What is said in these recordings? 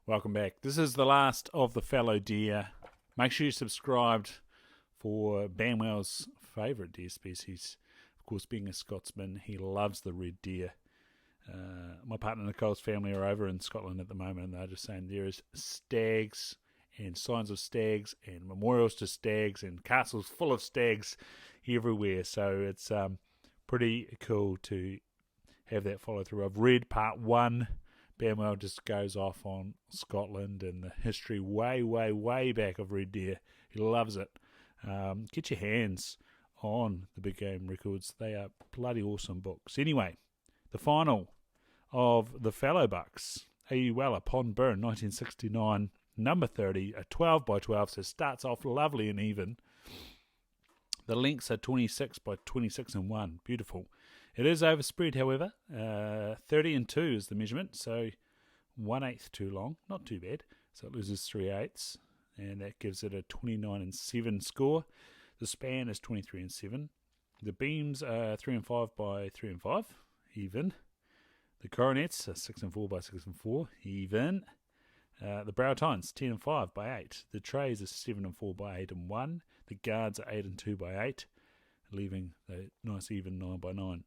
Welcome back. This is the last of the fallow deer. Make sure you're subscribed for Banwell's favourite deer species. Of course, being a Scotsman, he loves the red deer. My partner Nicole's family are over in Scotland at the moment, and they're just saying there is stags and signs of stags and memorials to stags and castles full of stags everywhere. So it's pretty cool to have that follow through. I've read part one. Banwell just goes off on Scotland and the history way back of red deer. He loves it. Get your hands on the Big Game Records. They are bloody awesome books. Anyway, the final of the Fallow Bucks, A. Weller, Pond Burn, 1969, number 30, a 12 by 12, so it starts off lovely and even. The lengths are 26 by 26 and 1. Beautiful. It is overspread, however. 30 and 2 is the measurement, so 1/8 too long. Not too bad. So it loses 3/8, and that gives it a 29 and 7 score. The span is 23 and 7. The beams are 3 and 5 by 3 and 5, even. The coronets are 6 and 4 by 6 and 4, even. The brow tines, 10 and 5 by 8. The trays are 7 and 4 by 8 and 1. The guards are 8 and 2 by 8, leaving the nice even 9 by 9.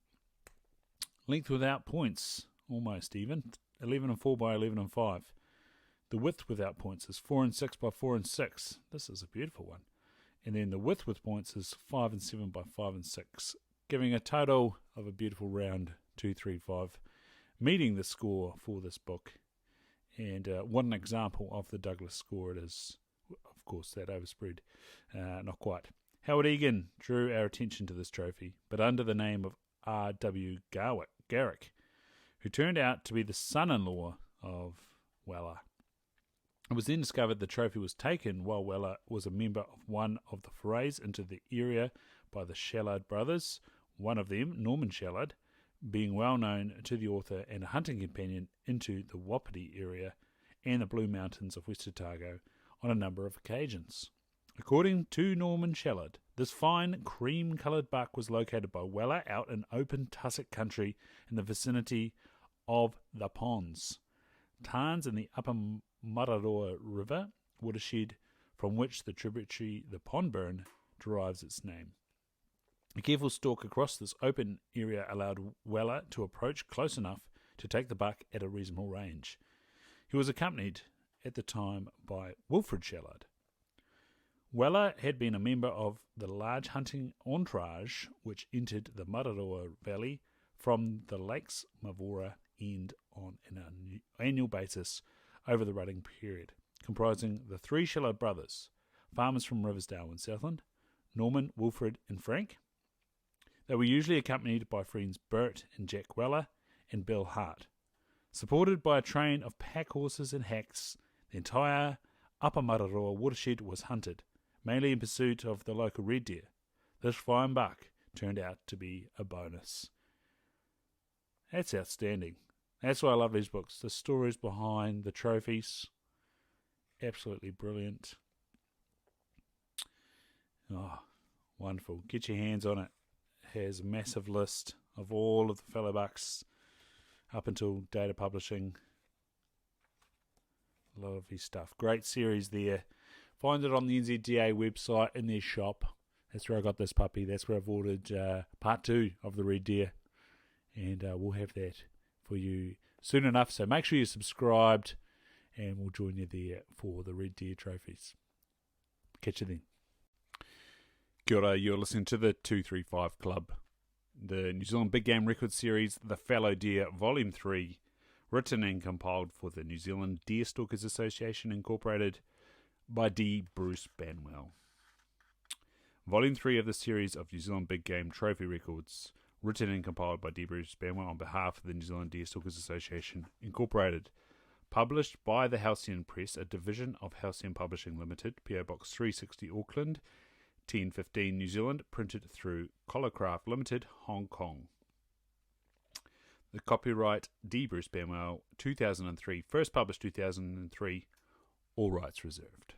Length without points, almost even, 11 and 4 by 11 and 5. The width without points is 4 and 6 by 4 and 6. This is a beautiful one. And then the width with points is 5 and 7 by 5 and 6, giving a total of a beautiful round 235, meeting the score for this book. And what an example of the Douglas score it is. Of course, that overspread. Not quite. Howard Egan drew our attention to this trophy, but under the name of R.W. Garrick, who turned out to be the son-in-law of Weller. It was then discovered the trophy was taken while Weller was a member of one of the forays into the area by the Shallard brothers, one of them, Norman Shallard, being well known to the author and a hunting companion into the Wapiti area and the Blue Mountains of West Otago on a number of occasions. According to Norman Shallard, this fine cream-coloured buck was located by Weller out in open tussock country in the vicinity of the ponds, tarns in the upper Mararoa River watershed, from which the tributary, the Pond Burn, derives its name. A careful stalk across this open area allowed Weller to approach close enough to take the buck at a reasonable range. He was accompanied at the time by Wilfred Shallard. Weller had been a member of the large hunting entourage which entered the Mararoa Valley from the Lakes Mavora end on an annual basis over the rutting period, comprising the three Shallard brothers, farmers from Riversdale in Southland, Norman, Wilfred and Frank. They were usually accompanied by friends Bert and Jack Weller and Bill Hart. Supported by a train of pack horses and hacks, the entire Upper Mararoa watershed was hunted, mainly in pursuit of the local red deer. This fine buck turned out to be a bonus. That's outstanding. That's why I love these books. The stories behind the trophies, absolutely brilliant. Oh, wonderful. Get your hands on it. It has a massive list of all of the fallow bucks up until date of publishing. Lovely stuff. Great series there. Find it on the NZDA website in their shop. That's where I got this puppy. That's where I've ordered part 2 of the red deer. And we'll have that for you soon enough. So make sure you're subscribed and we'll join you there for the red deer trophies. Catch you then. Kia ora, you're listening to the 235 Club. The New Zealand Big Game Records series, The Fallow Deer, Volume 3, written and compiled for the New Zealand Deer Stalkers Association Incorporated by D. Bruce Banwell. Volume 3 of the series of New Zealand Big Game Trophy Records, written and compiled by D. Bruce Banwell on behalf of the New Zealand Deer Stalkers Association Incorporated. Published by the Halcyon Press, a division of Halcyon Publishing Limited, PO Box 360 Auckland, 1015 New Zealand, printed through Collarcraft Limited, Hong Kong. The copyright D. Bruce Banwell, 2003, first published 2003, all rights reserved.